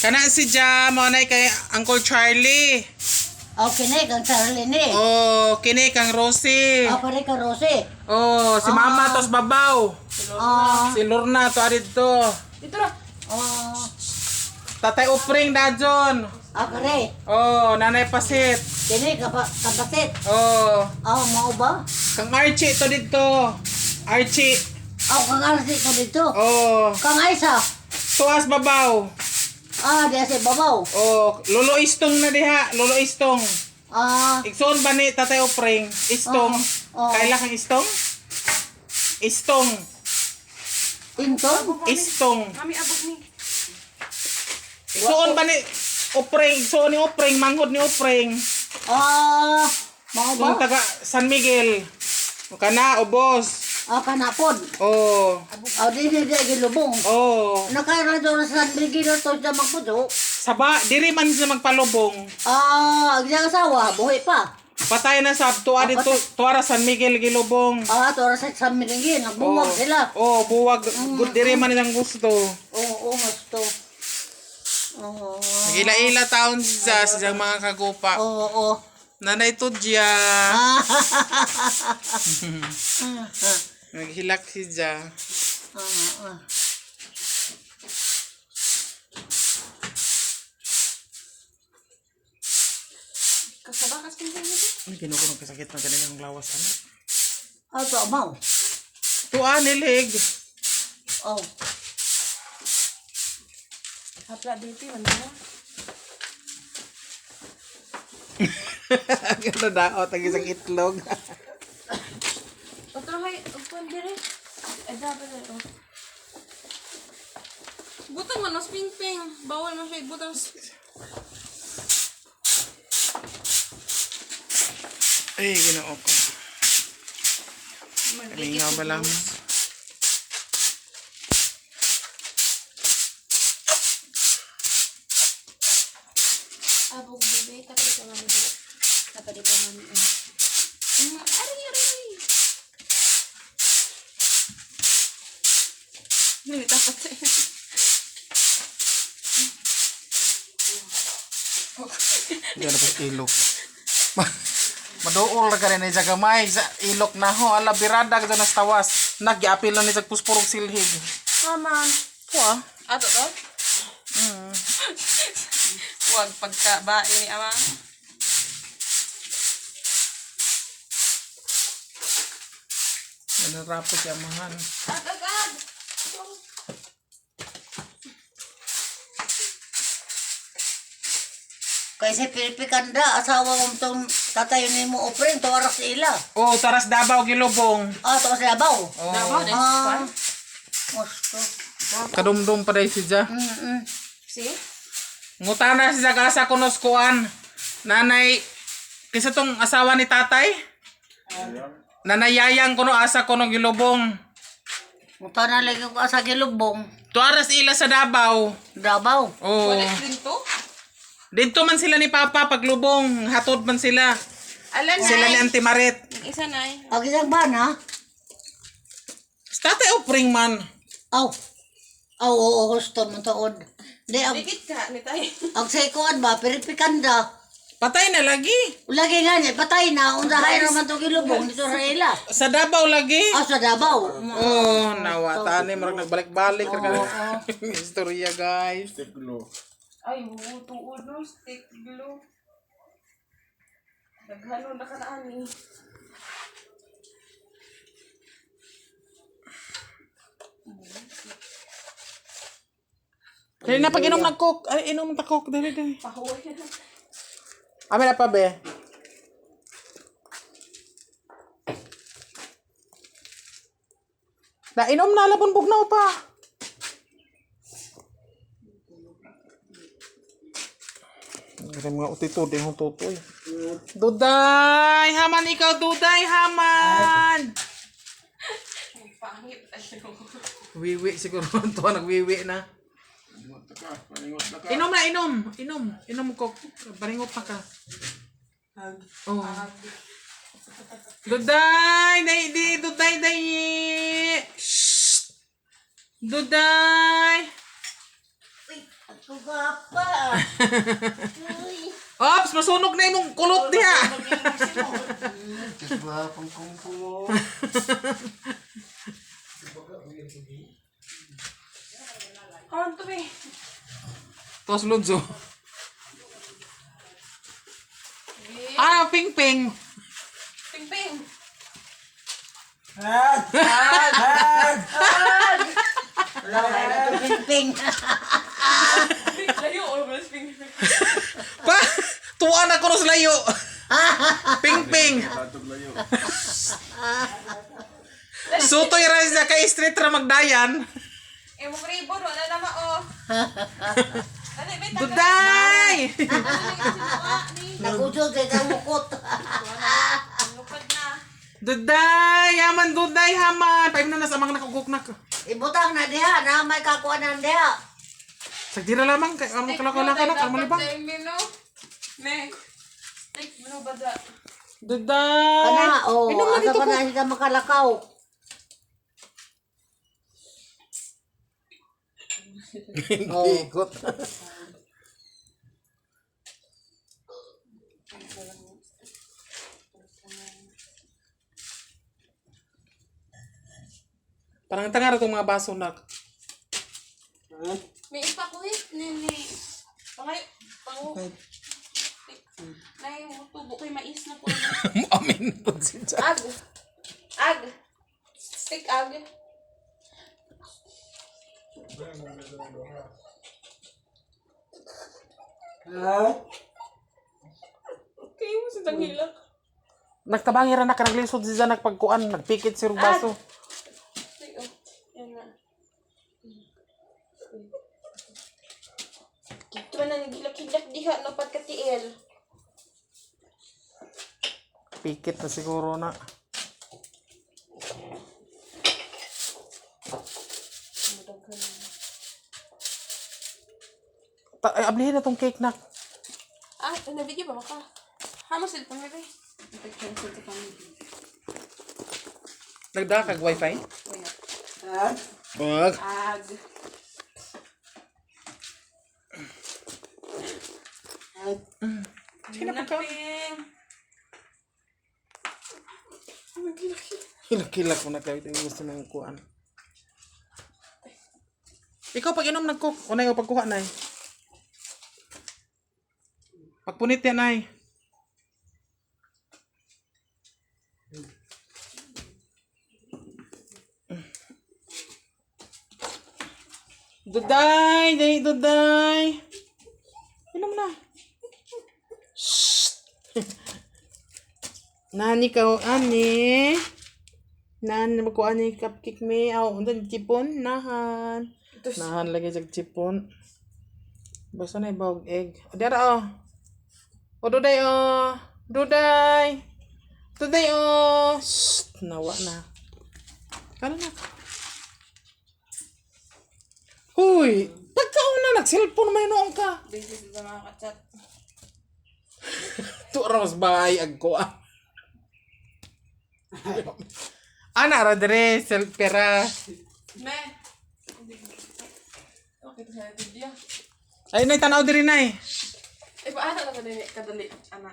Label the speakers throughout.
Speaker 1: Kana si Jam, mo na kay Uncle Charlie.
Speaker 2: Kini kang Charlie ni.
Speaker 1: Oh, kini kang Rosie.
Speaker 2: Pare ka Rose.
Speaker 1: Oh, si Mama tos babaw. Si
Speaker 2: Ah,
Speaker 1: Lorna to adito.
Speaker 3: Dito ra.
Speaker 1: Tatay Upring dajon.
Speaker 2: pare.
Speaker 1: Oh, Nanay Pasit.
Speaker 2: Kini kapasit.
Speaker 1: Oh,
Speaker 2: Mao ba?
Speaker 1: kang Archie to dito. Archie.
Speaker 2: Kang Arsi ko dito.
Speaker 1: Oh,
Speaker 2: Kang Aisa.
Speaker 1: tuas babaw.
Speaker 2: Diya si babaw.
Speaker 1: Oh, Lolo Istong na diha, Lolo Istong.
Speaker 2: Ah,
Speaker 1: Igsoon ba ni Tatay Upring? Istong.
Speaker 2: Oo.
Speaker 1: Kaila kang Istong? Istong.
Speaker 2: Inton.
Speaker 1: Istong.
Speaker 3: Mami abog ni.
Speaker 1: Igsoon ba ni Upring? Igsoon ni Upring, manghod ni Upring.
Speaker 2: Mao
Speaker 1: Yung
Speaker 2: ba?
Speaker 1: taga San Miguel. Kana, ubos.
Speaker 2: Kanapod.
Speaker 1: Oh.
Speaker 2: Di gilubong.
Speaker 1: Oh.
Speaker 2: Nakaira doon sa San Miguel to sa magpuso.
Speaker 1: Saba, diri man sila magpalubong.
Speaker 2: Ang iyang asawa, buhay pa.
Speaker 1: Patay na sa tuwa dito, tuwara San Miguel gilubong.
Speaker 2: Tora sa San Miguel, nagbuwag sila.
Speaker 1: Oh, buwag. Good diri man nilang gusto.
Speaker 2: Oo, gusto. Oo.
Speaker 1: Nagila-ila taon sa mga kagupa.
Speaker 2: Oo.
Speaker 1: Nanay Tudya. Naghilak si Ja.
Speaker 3: Kasabakas pinsan niyo.
Speaker 1: Ay, kinukunog kasakit ng kanilang lawas. Ano?
Speaker 2: Ito, amaw.
Speaker 1: Tuwa, nilig.
Speaker 2: Oh.
Speaker 3: Hapla dito man na.
Speaker 1: Gano'n na, o, tagisang itlog.
Speaker 3: Otrahay, ugpan dire. Ada pa dito. Butang man mas pingping. Bawal man siya butang.
Speaker 1: Ay, ginoo ko. Kami nga ba lang?
Speaker 3: Abog bebe, tapi ko mami dito. Tapi ko mami. Ari. Hindi dapat sa
Speaker 1: Hindi na po ilok. Maduol na ka rin sa gamay sa ilok na ho. Ala, birada ka dyan nas tawas. Nagyapil na ni sa puspurong silhig.
Speaker 3: Maman.
Speaker 1: Kuha.
Speaker 3: Ato to? Huwag pagkabain ni ama.
Speaker 1: Nanarapo siya mahan.
Speaker 3: Agad!
Speaker 2: Kasi Pilipikanda, asawa mo itong tatayo ni mo opring, tawarak sa ila.
Speaker 1: Oh, taras Davao gilubong.
Speaker 2: Tawas sa Labaw.
Speaker 3: Davao din.
Speaker 2: Gusto.
Speaker 1: Kadumdum pa dahil siya.
Speaker 3: See?
Speaker 1: Ngutana siya kasa kunos kuan. Nanay, kisa tong asawa ni tatay? Nanayayang kuno asa kuno gilubong.
Speaker 2: Muta na lagi ko sa Gilubong.
Speaker 1: Tuaras ila sa Davao.
Speaker 2: Davao.
Speaker 1: Oh.
Speaker 3: Wala din to?
Speaker 1: Dito man sila ni Papa paglubong. Hatod man sila.
Speaker 3: Alan
Speaker 1: Sila ni Auntie Marit.
Speaker 3: Isa na eh.
Speaker 2: Ang isang bana.
Speaker 1: Tatay Upring man.
Speaker 2: Oo, gusto mo taon. Di,
Speaker 3: Dikit ka ni tayo.
Speaker 2: ang saykoan ba, Pilipikanda.
Speaker 1: Patay na lagi.
Speaker 2: Lagi nga niya, patay na. Unsahay naman itong Gilubong dito sa ila.
Speaker 1: Sa Davao lagi.
Speaker 2: Sa Davao.
Speaker 1: Oh, nawata ni marag nagbalik-balik. Istorya guys.
Speaker 3: Ay, tuod no, stick glue. Naghalo na ka na ani.
Speaker 1: Dali na pag inom ng coke. Ay, inom ng coke. Dali.
Speaker 3: Pahuwi na.
Speaker 1: Amin na pa, be. Nainom na, labon bugnaw pa. Ang mga utito, din hong tutoy. Duday! Haman ikaw, Duday! Haman!
Speaker 3: Pangit.
Speaker 1: Wiwi siguro. Ito, nagwiwi na. Inom na, inom. Inom ko. Baringot pa ka. Oh. Duday! Duday! Shh! Duday!
Speaker 2: Ako gapa. Uy.
Speaker 1: Ops, masunog na imong kulot diha.
Speaker 2: Kagwapang kungkung mo.
Speaker 3: Karon to be.
Speaker 1: Tos Lunzo. Ah, ping ping.
Speaker 3: Ping ping.
Speaker 2: Wala ka na ito ping-ping.
Speaker 3: Layo or mas ping.
Speaker 1: Pa, tuwa na ko sa layo. Ping ping. Sutoy ra siya kay street ra magdayan.
Speaker 3: Imong ribbon wala na mao. Dali bet.
Speaker 1: Duday.
Speaker 2: Nagusod sa isang mukot.
Speaker 3: Lupad na.
Speaker 1: Duday, yaman duday haman. Paim na nasa mga nakuguknak.
Speaker 2: Ibutang na diha, na may kakuanan diha.
Speaker 1: Sagdira lamang kay amo kala ka na malibang.
Speaker 3: Ne. Tik mino bada.
Speaker 1: Duday.
Speaker 2: Kana, oh,
Speaker 1: Inom na
Speaker 2: asa
Speaker 1: dito
Speaker 2: pa
Speaker 1: ko.
Speaker 2: na siya makalakaw.
Speaker 1: Ikot. Parang tanga ra tong mga baso nak.
Speaker 3: May ipakuhit nini. Pangay pangu. Nay mo tubo kay mais na po.
Speaker 1: Amin po siya.
Speaker 3: Ag. Ag. Stick ag. Kayo mo sa tanghila.
Speaker 1: Nagtabangi ra na ka naglisod siya nagpagkuan, nagpikit si baso.
Speaker 3: Stick oh. Yan na. Kito na nagilak-hilak diha no pagkatiil.
Speaker 1: Pikit na siguro na. Ay, ablihin na tong cake nak.
Speaker 3: Ah, na-video ba ka? Hamo cellphone mo ba? Nag-cancel ka kami.
Speaker 1: Nagda kag wifi?
Speaker 3: Wala.
Speaker 1: Wag.
Speaker 3: Ag.
Speaker 1: Sino pa ka? Hilak-hilak mo na kayo. Ito gusto mong kuhaan. Ikaw pag inom nag-cook. Unay o pagkuha na eh. Pagpunit yan ay. Duday! Day, duday! Inom na. Shhh! Nani ka, ani? Nani magkuha ni cupcake me. Aw, undan chipon. Nahan. Nahan lagi sa chipon. Basta na ibawag egg. O, dara o. O, duday o. Duday. Duday o. Shhh! Nawa na. Kala na. Huy! Pagkauna nag-cellphone may noong ka.
Speaker 3: Busy sa mga kachat.
Speaker 1: Tura mas bahay agko ah. Ana ra dire selfera.
Speaker 3: Me. Okay, to sa video.
Speaker 1: Ay nay tanaw diri nay.
Speaker 3: Eh, paano na kadali, ana?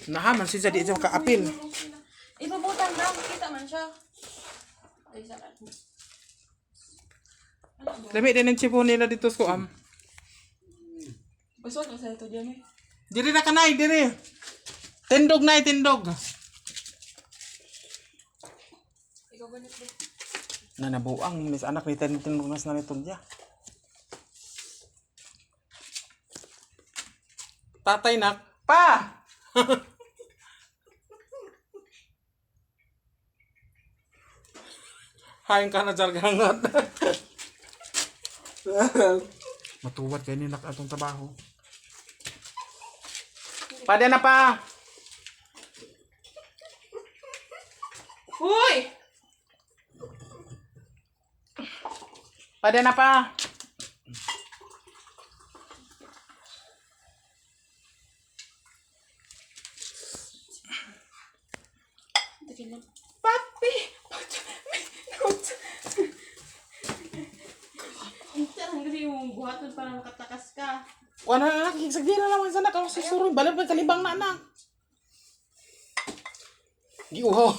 Speaker 1: Nahaman si di sa kaapil.
Speaker 3: Ipabutan na, kita man siya. Ay, sa kan.
Speaker 1: Lami din ang chipon nila dito sa kuam.
Speaker 3: Basta ka sa ito diyan eh.
Speaker 1: Diri na kanay diri. Tindog nay tindog.
Speaker 3: Ikaw ganit ba?
Speaker 1: Na nabuang mis anak ni tindog nas na nito dia. Tatay nak, pa. Hain ka na jargangat. Matuwat kayo nila atong trabaho. Pada na pa.
Speaker 3: Uy!
Speaker 1: Pada na pa.
Speaker 3: Papi! Ang tarang kasi yung buhat buhaton para makatakas ka.
Speaker 1: Kuha na anak, higsagdi na naman sana. Kalau susuroy, balap may kalibang na anak. Giuhaw.